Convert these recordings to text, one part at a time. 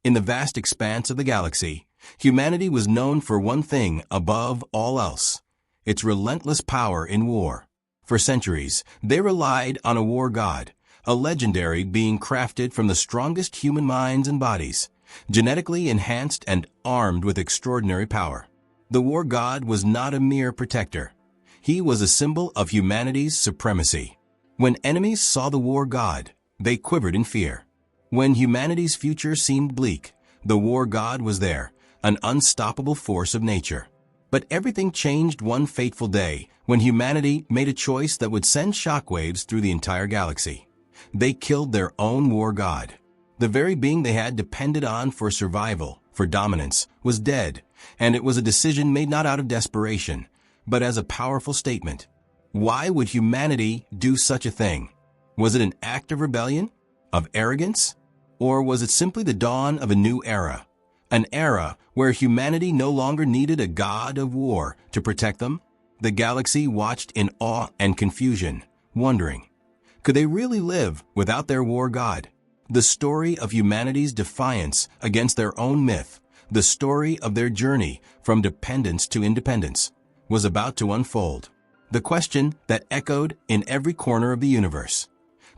In the vast expanse of the galaxy, humanity was known for one thing above all else: its relentless power in war. For centuries, they relied on a war god, a legendary being crafted from the strongest human minds and bodies, genetically enhanced and armed with extraordinary power. The war god was not a mere protector. He was a symbol of humanity's supremacy. When enemies saw the war god, they quivered in fear. When humanity's future seemed bleak, the war god was there, an unstoppable force of nature. But everything changed one fateful day when humanity made a choice that would send shockwaves through the entire galaxy. They killed their own war god. The very being they had depended on for survival, for dominance, was dead, and it was a decision made not out of desperation, but as a powerful statement. Why would humanity do such a thing? Was it an act of rebellion? Of arrogance? Or was it simply the dawn of a new era? An era where humanity no longer needed a god of war to protect them? The galaxy watched in awe and confusion, wondering, could they really live without their war god? The story of humanity's defiance against their own myth, the story of their journey from dependence to independence, was about to unfold. The question that echoed in every corner of the universe: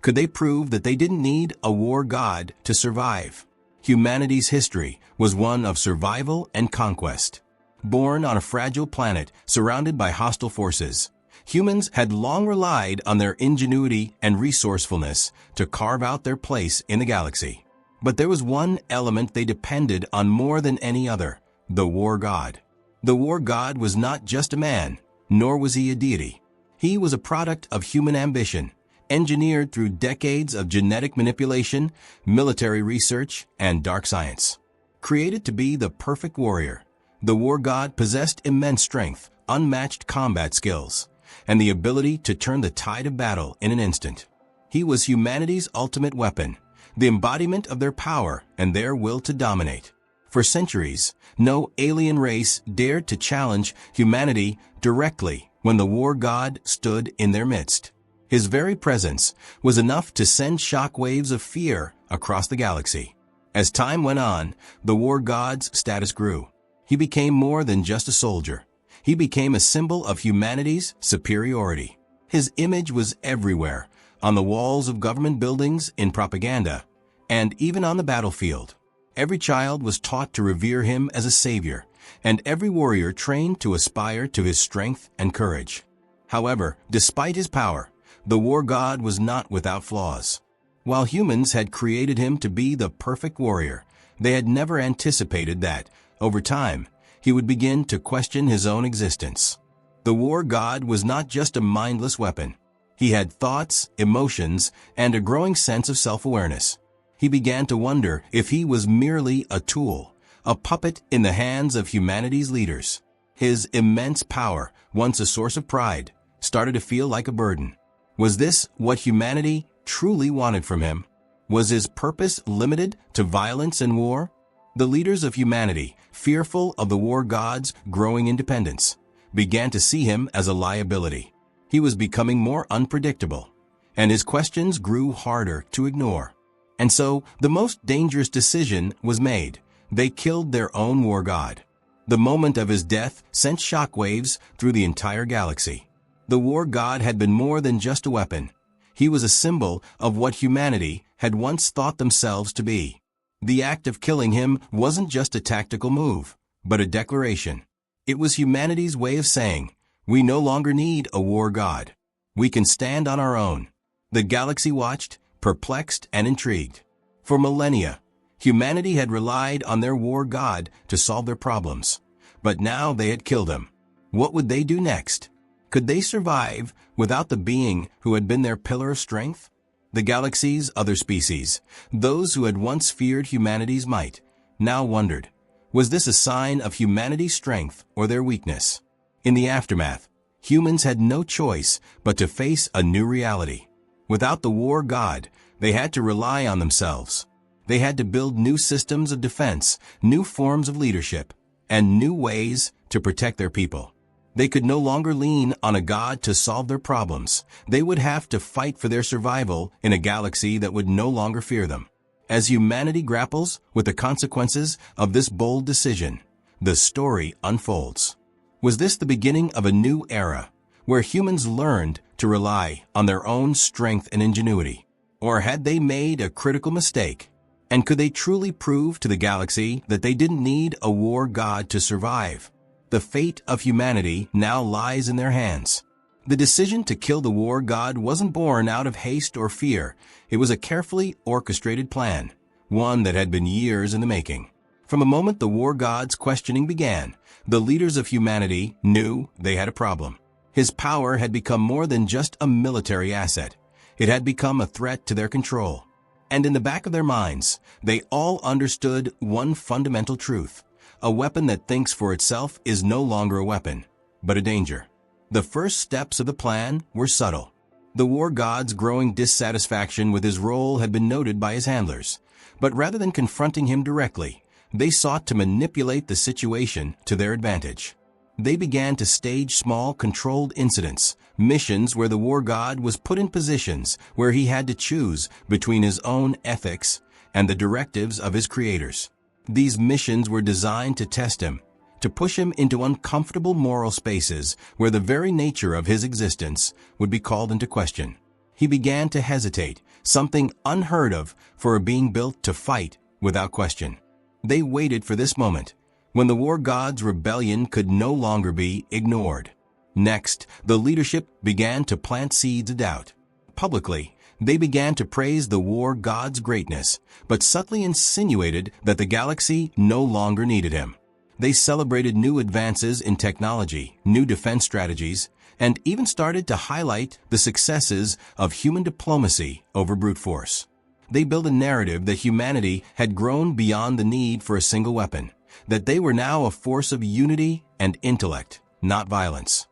could they prove that they didn't need a war god to survive? Humanity's history was one of survival and conquest. Born on a fragile planet surrounded by hostile forces, humans had long relied on their ingenuity and resourcefulness to carve out their place in the galaxy. But there was one element they depended on more than any other: the war god. The war god was not just a man, nor was he a deity. He was a product of human ambition, engineered through decades of genetic manipulation, military research, and dark science. Created to be the perfect warrior, the war god possessed immense strength, unmatched combat skills, and the ability to turn the tide of battle in an instant. He was humanity's ultimate weapon, the embodiment of their power and their will to dominate. For centuries, no alien race dared to challenge humanity directly when the war god stood in their midst. His very presence was enough to send shockwaves of fear across the galaxy. As time went on, the war god's status grew. He became more than just a soldier. He became a symbol of humanity's superiority. His image was everywhere, on the walls of government buildings, in propaganda, and even on the battlefield. Every child was taught to revere him as a savior, and every warrior trained to aspire to his strength and courage. However, despite his power, the war god was not without flaws. While humans had created him to be the perfect warrior, they had never anticipated that, over time, he would begin to question his own existence. The war god was not just a mindless weapon. He had thoughts, emotions, and a growing sense of self-awareness. He began to wonder if he was merely a tool, a puppet in the hands of humanity's leaders. His immense power, once a source of pride, started to feel like a burden. Was this what humanity truly wanted from him? Was his purpose limited to violence and war? The leaders of humanity, fearful of the war god's growing independence, began to see him as a liability. He was becoming more unpredictable, and his questions grew harder to ignore. And so, the most dangerous decision was made. They killed their own war god. The moment of his death sent shockwaves through the entire galaxy. The war god had been more than just a weapon. He was a symbol of what humanity had once thought themselves to be. The act of killing him wasn't just a tactical move, but a declaration. It was humanity's way of saying, we no longer need a war god. We can stand on our own. The galaxy watched, perplexed and intrigued. For millennia, humanity had relied on their war god to solve their problems. But now they had killed him. What would they do next? Could they survive without the being who had been their pillar of strength? The galaxy's other species, those who had once feared humanity's might, now wondered, was this a sign of humanity's strength or their weakness? In the aftermath, humans had no choice but to face a new reality. Without the war god, they had to rely on themselves. They had to build new systems of defense, new forms of leadership, and new ways to protect their people. They could no longer lean on a god to solve their problems. They would have to fight for their survival in a galaxy that would no longer fear them. As humanity grapples with the consequences of this bold decision, the story unfolds. Was this the beginning of a new era, where humans learned to rely on their own strength and ingenuity? Or had they made a critical mistake? And could they truly prove to the galaxy that they didn't need a war god to survive? The fate of humanity now lies in their hands. The decision to kill the war god wasn't born out of haste or fear. It was a carefully orchestrated plan, one that had been years in the making. From the moment the war god's questioning began, the leaders of humanity knew they had a problem. His power had become more than just a military asset. It had become a threat to their control. And in the back of their minds, they all understood one fundamental truth. A weapon that thinks for itself is no longer a weapon, but a danger. The first steps of the plan were subtle. The war god's growing dissatisfaction with his role had been noted by his handlers, but rather than confronting him directly, they sought to manipulate the situation to their advantage. They began to stage small, controlled incidents, missions where the war god was put in positions where he had to choose between his own ethics and the directives of his creators. These missions were designed to test him, to push him into uncomfortable moral spaces where the very nature of his existence would be called into question. He began to hesitate, something unheard of for a being built to fight without question. They waited for this moment, when the war god's rebellion could no longer be ignored. Next, the leadership began to plant seeds of doubt. Publicly, they began to praise the war god's greatness, but subtly insinuated that the galaxy no longer needed him. They celebrated new advances in technology, new defense strategies, and even started to highlight the successes of human diplomacy over brute force. They built a narrative that humanity had grown beyond the need for a single weapon, that they were now a force of unity and intellect, not violence.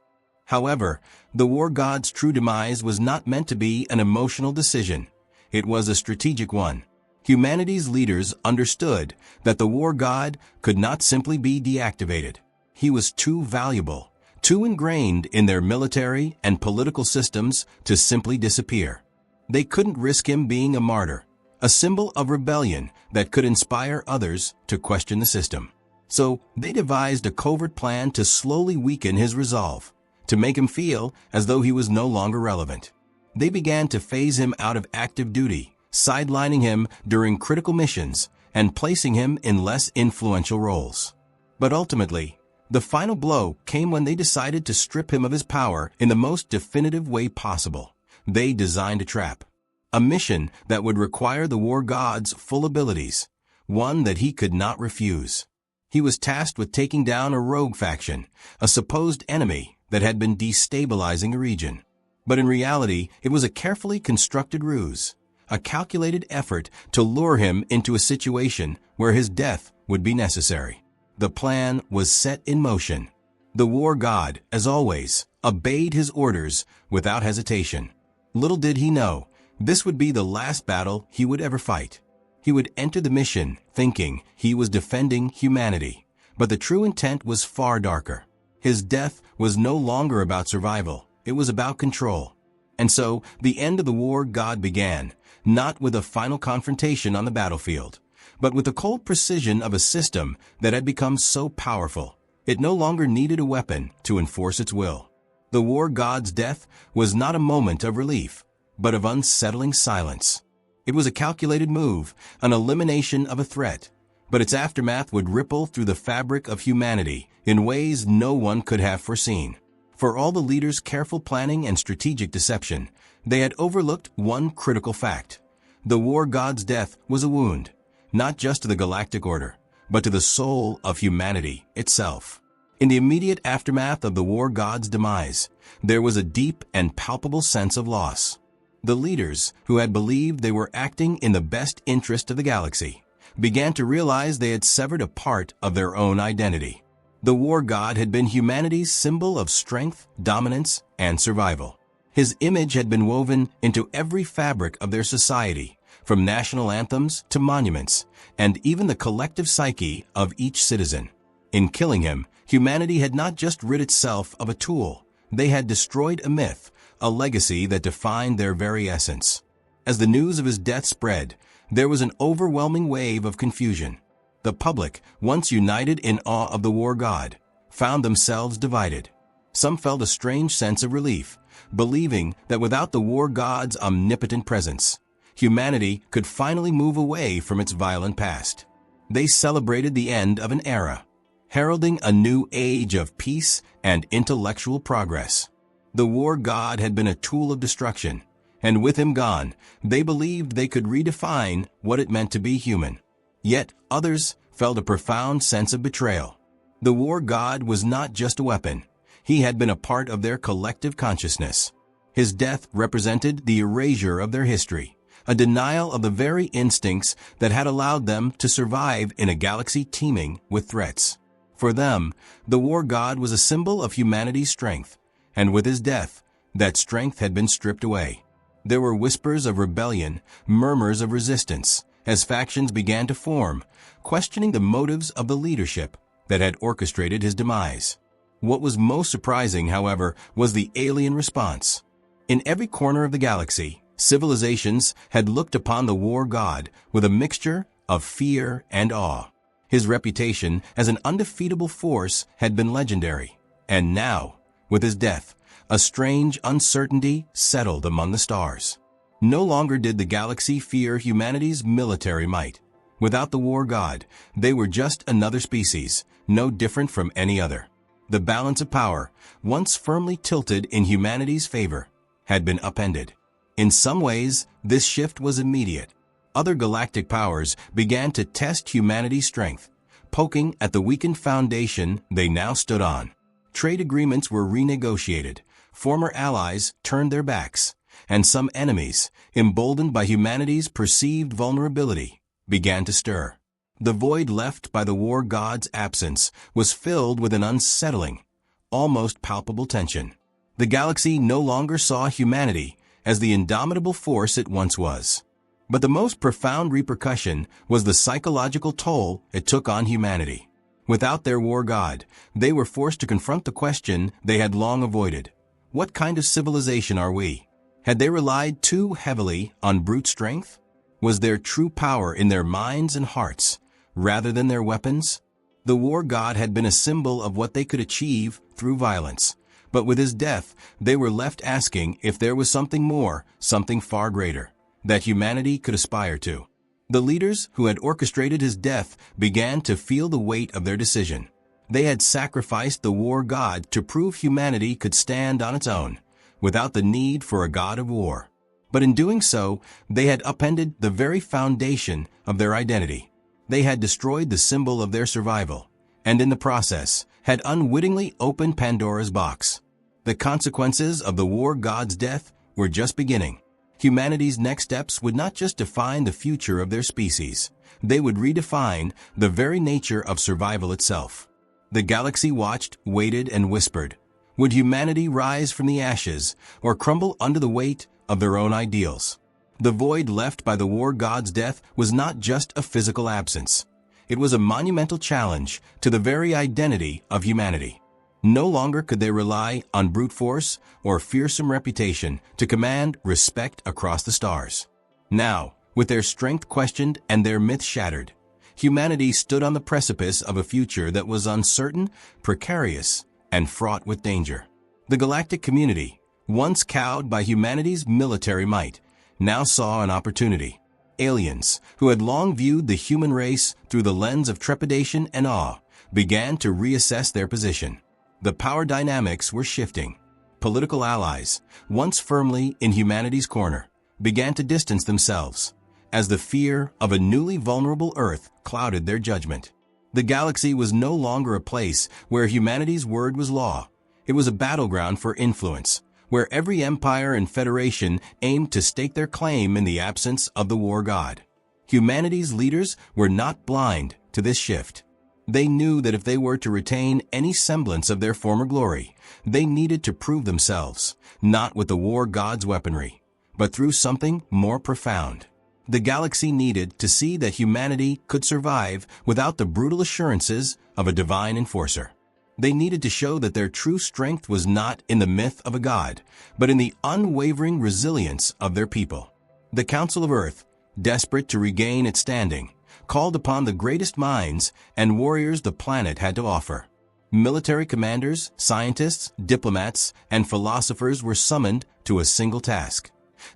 However, the war god's true demise was not meant to be an emotional decision. It was a strategic one. Humanity's leaders understood that the war god could not simply be deactivated. He was too valuable, too ingrained in their military and political systems to simply disappear. They couldn't risk him being a martyr, a symbol of rebellion that could inspire others to question the system. So they devised a covert plan to slowly weaken his resolve, to make him feel as though he was no longer relevant. They began to phase him out of active duty, sidelining him during critical missions and placing him in less influential roles. But ultimately, the final blow came when they decided to strip him of his power in the most definitive way possible. They designed a trap, a mission that would require the war god's full abilities, one that he could not refuse. He was tasked with taking down a rogue faction, a supposed enemy that had been destabilizing a region. But in reality, it was a carefully constructed ruse, a calculated effort to lure him into a situation where his death would be necessary. The plan was set in motion. The war god, as always, obeyed his orders without hesitation. Little did he know, this would be the last battle he would ever fight. He would enter the mission thinking he was defending humanity, but the true intent was far darker. His death was no longer about survival, it was about control. And so, the end of the war god began, not with a final confrontation on the battlefield, but with the cold precision of a system that had become so powerful, it no longer needed a weapon to enforce its will. The war god's death was not a moment of relief, but of unsettling silence. It was a calculated move, an elimination of a threat, but its aftermath would ripple through the fabric of humanity in ways no one could have foreseen. For all the leaders' careful planning and strategic deception, they had overlooked one critical fact. The war god's death was a wound, not just to the Galactic Order, but to the soul of humanity itself. In the immediate aftermath of the war god's demise, there was a deep and palpable sense of loss. The leaders, who had believed they were acting in the best interest of the galaxy, began to realize they had severed a part of their own identity. The war god had been humanity's symbol of strength, dominance, and survival. His image had been woven into every fabric of their society, from national anthems to monuments, and even the collective psyche of each citizen. In killing him, humanity had not just rid itself of a tool, they had destroyed a myth, a legacy that defined their very essence. As the news of his death spread, There was an overwhelming wave of confusion. The public, once united in awe of the war god, found themselves divided. Some felt a strange sense of relief, believing that without the war god's omnipotent presence, humanity could finally move away from its violent past. They celebrated the end of an era, heralding a new age of peace and intellectual progress. The war god had been a tool of destruction, and with him gone, they believed they could redefine what it meant to be human. Yet others felt a profound sense of betrayal. The war god was not just a weapon. He had been a part of their collective consciousness. His death represented the erasure of their history, a denial of the very instincts that had allowed them to survive in a galaxy teeming with threats. For them, the war god was a symbol of humanity's strength, and with his death, that strength had been stripped away. There were whispers of rebellion, murmurs of resistance, as factions began to form, questioning the motives of the leadership that had orchestrated his demise. What was most surprising, however, was the alien response. In every corner of the galaxy, civilizations had looked upon the war god with a mixture of fear and awe. His reputation as an undefeatable force had been legendary, and now, with his death, a strange uncertainty settled among the stars. No longer did the galaxy fear humanity's military might. Without the war god, they were just another species, no different from any other. The balance of power, once firmly tilted in humanity's favor, had been upended. In some ways, this shift was immediate. Other galactic powers began to test humanity's strength, poking at the weakened foundation they now stood on. Trade agreements were renegotiated, former allies turned their backs, and some enemies, emboldened by humanity's perceived vulnerability, began to stir. The void left by the war god's absence was filled with an unsettling, almost palpable tension. The galaxy no longer saw humanity as the indomitable force it once was. But the most profound repercussion was the psychological toll it took on humanity. Without their war god, they were forced to confront the question they had long avoided. What kind of civilization are we? Had they relied too heavily on brute strength? Was there true power in their minds and hearts, rather than their weapons? The war god had been a symbol of what they could achieve through violence, but with his death, they were left asking if there was something more, something far greater, that humanity could aspire to. The leaders who had orchestrated his death began to feel the weight of their decision. They had sacrificed the war god to prove humanity could stand on its own, without the need for a god of war. But in doing so, they had upended the very foundation of their identity. They had destroyed the symbol of their survival, and in the process, had unwittingly opened Pandora's box. The consequences of the war god's death were just beginning. Humanity's next steps would not just define the future of their species, they would redefine the very nature of survival itself. The galaxy watched, waited, and whispered. Would humanity rise from the ashes or crumble under the weight of their own ideals? The void left by the war god's death was not just a physical absence. It was a monumental challenge to the very identity of humanity. No longer could they rely on brute force or fearsome reputation to command respect across the stars. Now, with their strength questioned and their myth shattered, humanity stood on the precipice of a future that was uncertain, precarious, and fraught with danger. The galactic community, once cowed by humanity's military might, now saw an opportunity. Aliens, who had long viewed the human race through the lens of trepidation and awe, began to reassess their position. The power dynamics were shifting. Political allies, once firmly in humanity's corner, began to distance themselves, as the fear of a newly vulnerable Earth clouded their judgment. The galaxy was no longer a place where humanity's word was law. It was a battleground for influence, where every empire and federation aimed to stake their claim in the absence of the war god. Humanity's leaders were not blind to this shift. They knew that if they were to retain any semblance of their former glory, they needed to prove themselves, not with the war god's weaponry, but through something more profound. The galaxy needed to see that humanity could survive without the brutal assurances of a divine enforcer. They needed to show that their true strength was not in the myth of a god, but in the unwavering resilience of their people. The Council of Earth, desperate to regain its standing, called upon the greatest minds and warriors the planet had to offer. Military commanders, scientists, diplomats, and philosophers were summoned to a single task: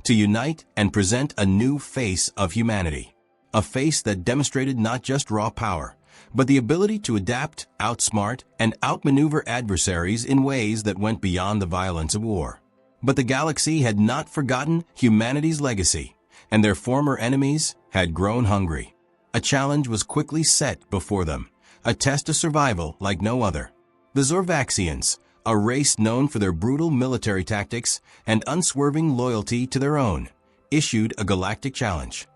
to unite and present a new face of humanity. A face that demonstrated not just raw power, but the ability to adapt, outsmart, and outmaneuver adversaries in ways that went beyond the violence of war. But the galaxy had not forgotten humanity's legacy, and their former enemies had grown hungry. A challenge was quickly set before them, a test of survival like no other. The Zorvaxians, a race known for their brutal military tactics and unswerving loyalty to their own, issued a galactic challenge.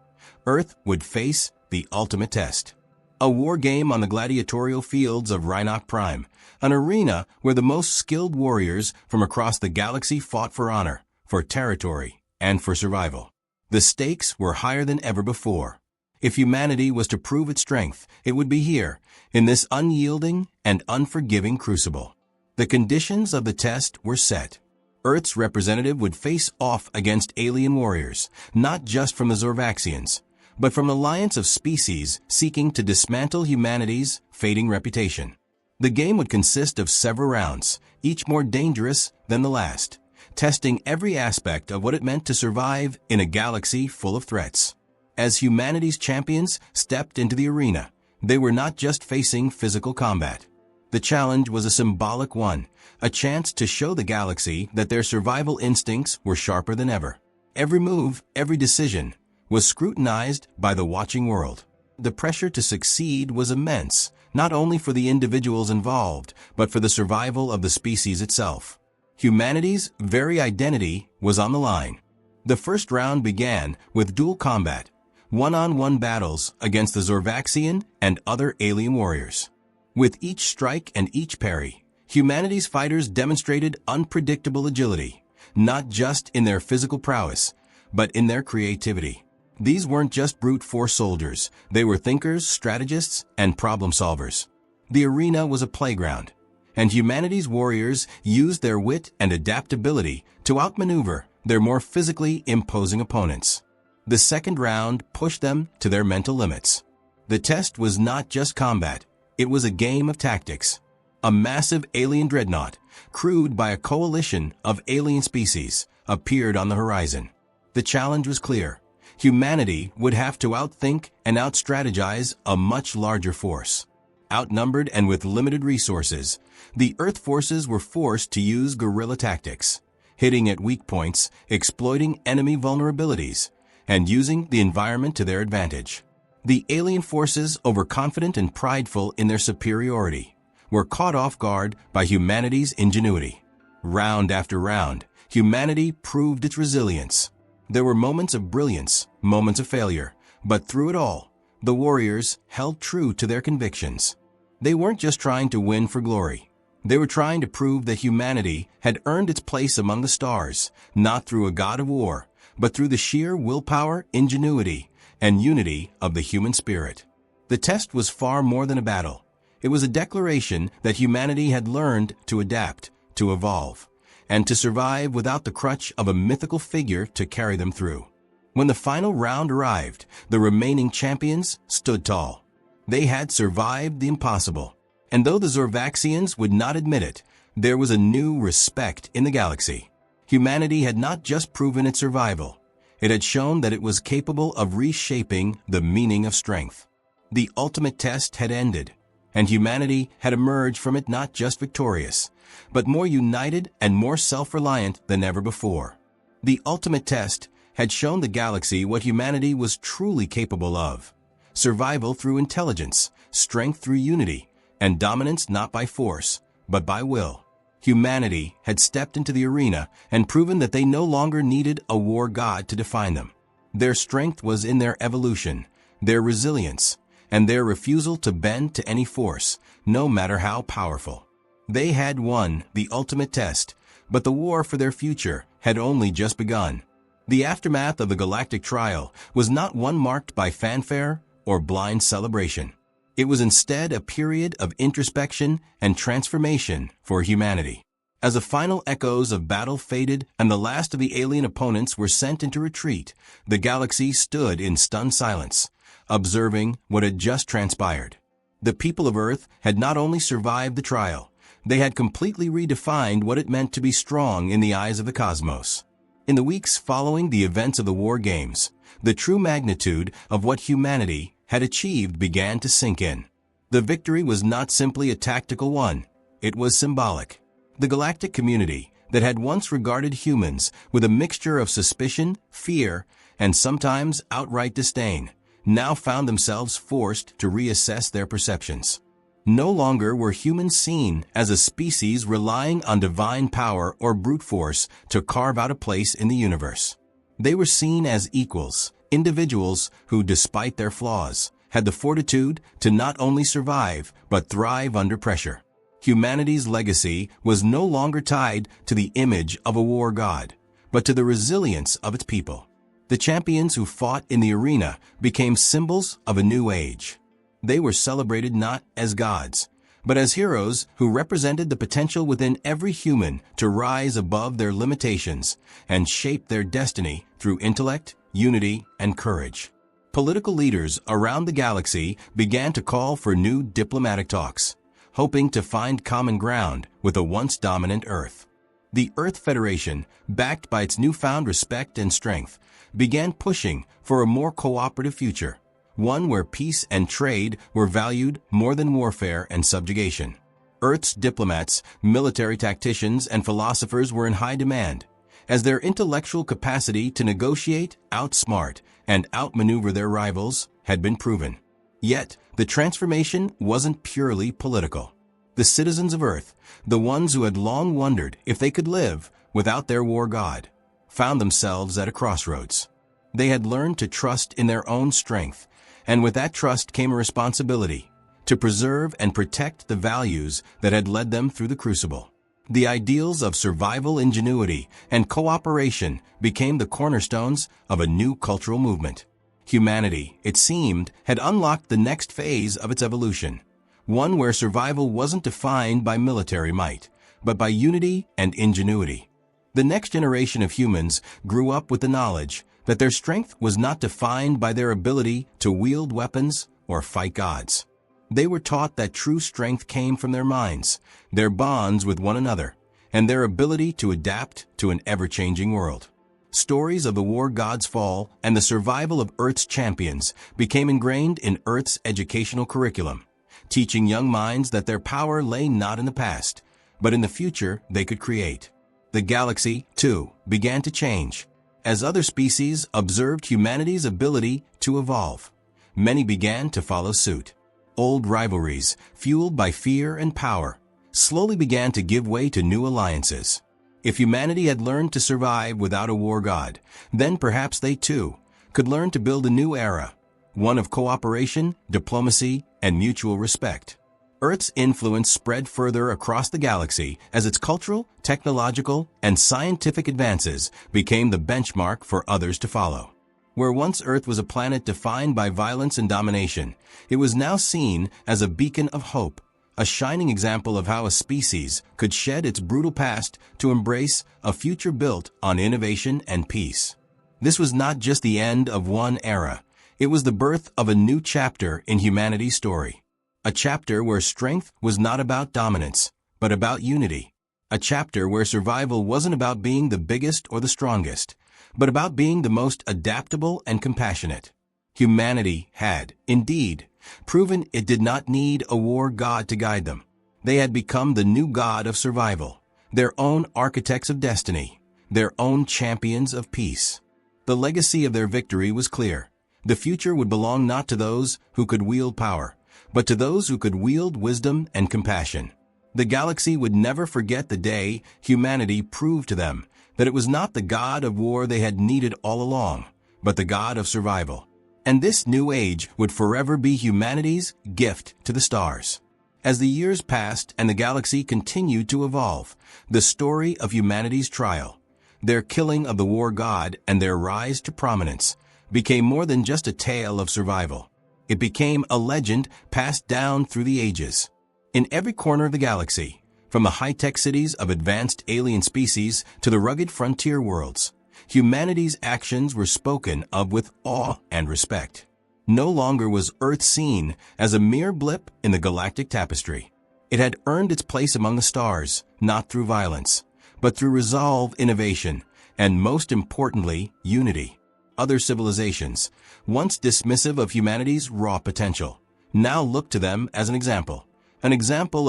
Earth would face the ultimate test. A war game on the gladiatorial fields of Rhinoc Prime, an arena where the most skilled warriors from across the galaxy fought for honor, for territory, and for survival. The stakes were higher than ever before. If humanity was to prove its strength, it would be here, in this unyielding and unforgiving crucible. The conditions of the test were set. Earth's representative would face off against alien warriors, not just from the Zorvaxians, but from an alliance of species seeking to dismantle humanity's fading reputation. The game would consist of several rounds, each more dangerous than the last, testing every aspect of what it meant to survive in a galaxy full of threats. As humanity's champions stepped into the arena, they were not just facing physical combat. The challenge was a symbolic one, a chance to show the galaxy that their survival instincts were sharper than ever. Every move, every decision, was scrutinized by the watching world. The pressure to succeed was immense, not only for the individuals involved, but for the survival of the species itself. Humanity's very identity was on the line. The first round began with dual combat, one-on-one battles against the Zorvaxian and other alien warriors. With each strike and each parry, humanity's fighters demonstrated unpredictable agility, not just in their physical prowess, but in their creativity. These weren't just brute force soldiers, they were thinkers, strategists, and problem solvers. The arena was a playground, and humanity's warriors used their wit and adaptability to outmaneuver their more physically imposing opponents. The second round pushed them to their mental limits. The test was not just combat, it was a game of tactics. A massive alien dreadnought, crewed by a coalition of alien species, appeared on the horizon. The challenge was clear. Humanity would have to outthink and outstrategize a much larger force. Outnumbered and with limited resources, the Earth forces were forced to use guerrilla tactics, hitting at weak points, exploiting enemy vulnerabilities, and using the environment to their advantage. The alien forces, overconfident and prideful in their superiority, were caught off guard by humanity's ingenuity. Round after round, humanity proved its resilience. There were moments of brilliance, moments of failure, but through it all, the warriors held true to their convictions. They weren't just trying to win for glory. They were trying to prove that humanity had earned its place among the stars, not through a god of war, but through the sheer willpower, ingenuity, and unity of the human spirit. The test was far more than a battle. It was a declaration that humanity had learned to adapt, to evolve, and to survive without the crutch of a mythical figure to carry them through. When the final round arrived, the remaining champions stood tall. They had survived the impossible. And though the Zorvaxians would not admit it, there was a new respect in the galaxy. Humanity had not just proven its survival. It had shown that it was capable of reshaping the meaning of strength. The ultimate test had ended, and humanity had emerged from it not just victorious, but more united and more self-reliant than ever before. The ultimate test had shown the galaxy what humanity was truly capable of: survival through intelligence, strength through unity, and dominance not by force, but by will. Humanity had stepped into the arena and proven that they no longer needed a war god to define them. Their strength was in their evolution, their resilience, and their refusal to bend to any force, no matter how powerful. They had won the ultimate test, but the war for their future had only just begun. The aftermath of the Galactic trial was not one marked by fanfare or blind celebration. It was instead a period of introspection and transformation for humanity. As the final echoes of battle faded and the last of the alien opponents were sent into retreat, the galaxy stood in stunned silence, observing what had just transpired. The people of Earth had not only survived the trial, they had completely redefined what it meant to be strong in the eyes of the cosmos. In the weeks following the events of the War Games, the true magnitude of what humanity had achieved began to sink in. The victory was not simply a tactical one, it was symbolic. The galactic community that had once regarded humans with a mixture of suspicion, fear, and sometimes outright disdain, now found themselves forced to reassess their perceptions. No longer were humans seen as a species relying on divine power or brute force to carve out a place in the universe. They were seen as equals, individuals who, despite their flaws, had the fortitude to not only survive but thrive under pressure. Humanity's legacy was no longer tied to the image of a war god, but to the resilience of its people. The champions who fought in the arena became symbols of a new age. They were celebrated not as gods, but as heroes who represented the potential within every human to rise above their limitations and shape their destiny through intellect, unity, and courage. Political leaders around the galaxy began to call for new diplomatic talks, hoping to find common ground with a once dominant Earth. The Earth Federation, backed by its newfound respect and strength, began pushing for a more cooperative future, one where peace and trade were valued more than warfare and subjugation. Earth's diplomats, military tacticians, and philosophers were in high demand, as their intellectual capacity to negotiate, outsmart, and outmaneuver their rivals had been proven. Yet, the transformation wasn't purely political. The citizens of Earth, the ones who had long wondered if they could live without their war god, found themselves at a crossroads. They had learned to trust in their own strength, and with that trust came a responsibility to preserve and protect the values that had led them through the crucible. The ideals of survival ingenuity and cooperation became the cornerstones of a new cultural movement. Humanity, it seemed, had unlocked the next phase of its evolution, one where survival wasn't defined by military might, but by unity and ingenuity. The next generation of humans grew up with the knowledge that their strength was not defined by their ability to wield weapons or fight gods. They were taught that true strength came from their minds, their bonds with one another, and their ability to adapt to an ever-changing world. Stories of the war god's fall and the survival of Earth's champions became ingrained in Earth's educational curriculum, teaching young minds that their power lay not in the past, but in the future they could create. The galaxy, too, began to change. As other species observed humanity's ability to evolve, many began to follow suit. Old rivalries, fueled by fear and power, slowly began to give way to new alliances. If humanity had learned to survive without a war god, then perhaps they too could learn to build a new era, one of cooperation, diplomacy, and mutual respect. Earth's influence spread further across the galaxy as its cultural, technological, and scientific advances became the benchmark for others to follow. Where once Earth was a planet defined by violence and domination, it was now seen as a beacon of hope, a shining example of how a species could shed its brutal past to embrace a future built on innovation and peace. This was not just the end of one era, it was the birth of a new chapter in humanity's story. A chapter where strength was not about dominance, but about unity. A chapter where survival wasn't about being the biggest or the strongest, but about being the most adaptable and compassionate. Humanity had, indeed, proven it did not need a war god to guide them. They had become the new god of survival, their own architects of destiny, their own champions of peace. The legacy of their victory was clear. The future would belong not to those who could wield power, but to those who could wield wisdom and compassion. The galaxy would never forget the day humanity proved to them that it was not the god of war they had needed all along, but the god of survival. And this new age would forever be humanity's gift to the stars. As the years passed and the galaxy continued to evolve, the story of humanity's trial, their killing of the war god and their rise to prominence, became more than just a tale of survival. It became a legend passed down through the ages. In every corner of the galaxy, From the high-tech cities of advanced alien species to the rugged frontier worlds, humanity's actions were spoken of with awe and respect. No longer was Earth seen as a mere blip in the galactic tapestry. It had earned its place among the stars, not through violence, but through resolve, innovation, and most importantly, unity. Other civilizations, once dismissive of humanity's raw potential, now look to them as an example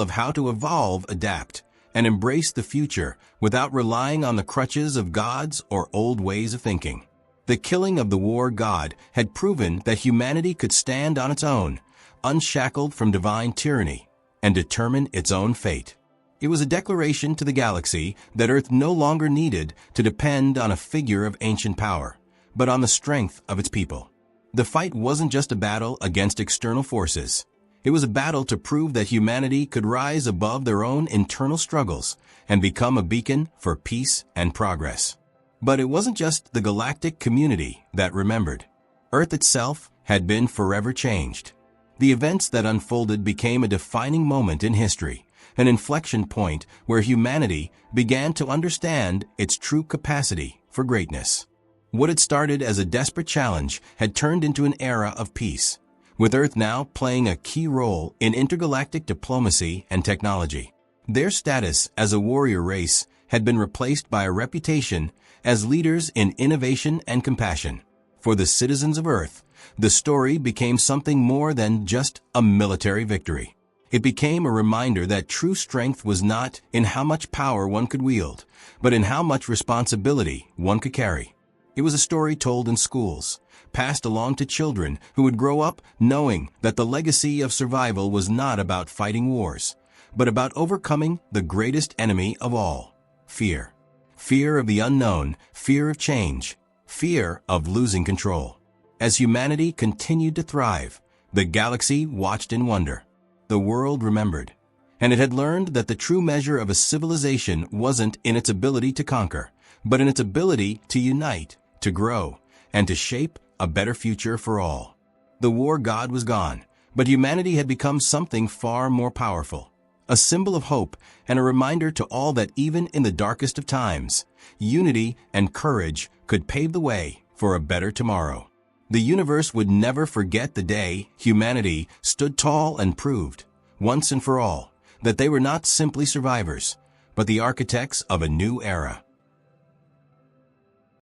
of how to evolve, adapt, and embrace the future without relying on the crutches of gods or old ways of thinking. The killing of the war god had proven that humanity could stand on its own, unshackled from divine tyranny, and determine its own fate. It was a declaration to the galaxy that Earth no longer needed to depend on a figure of ancient power, but on the strength of its people. The fight wasn't just a battle against external forces. It was a battle to prove that humanity could rise above their own internal struggles and become a beacon for peace and progress. But it wasn't just the galactic community that remembered. Earth itself had been forever changed. The events that unfolded became a defining moment in history, an inflection point where humanity began to understand its true capacity for greatness. What had started as a desperate challenge had turned into an era of peace, with Earth now playing a key role in intergalactic diplomacy and technology. Their status as a warrior race had been replaced by a reputation as leaders in innovation and compassion. For the citizens of Earth, the story became something more than just a military victory. It became a reminder that true strength was not in how much power one could wield, but in how much responsibility one could carry. It was a story told in schools, passed along to children who would grow up knowing that the legacy of survival was not about fighting wars, but about overcoming the greatest enemy of all: fear. Fear of the unknown, fear of change, fear of losing control. As humanity continued to thrive, the galaxy watched in wonder. The world remembered, and it had learned that the true measure of a civilization wasn't in its ability to conquer, but in its ability to unite, to grow, and to shape a better future for all. The war god was gone, but humanity had become something far more powerful, a symbol of hope and a reminder to all that even in the darkest of times, unity and courage could pave the way for a better tomorrow. The universe would never forget the day humanity stood tall and proved, once and for all, that they were not simply survivors, but the architects of a new era.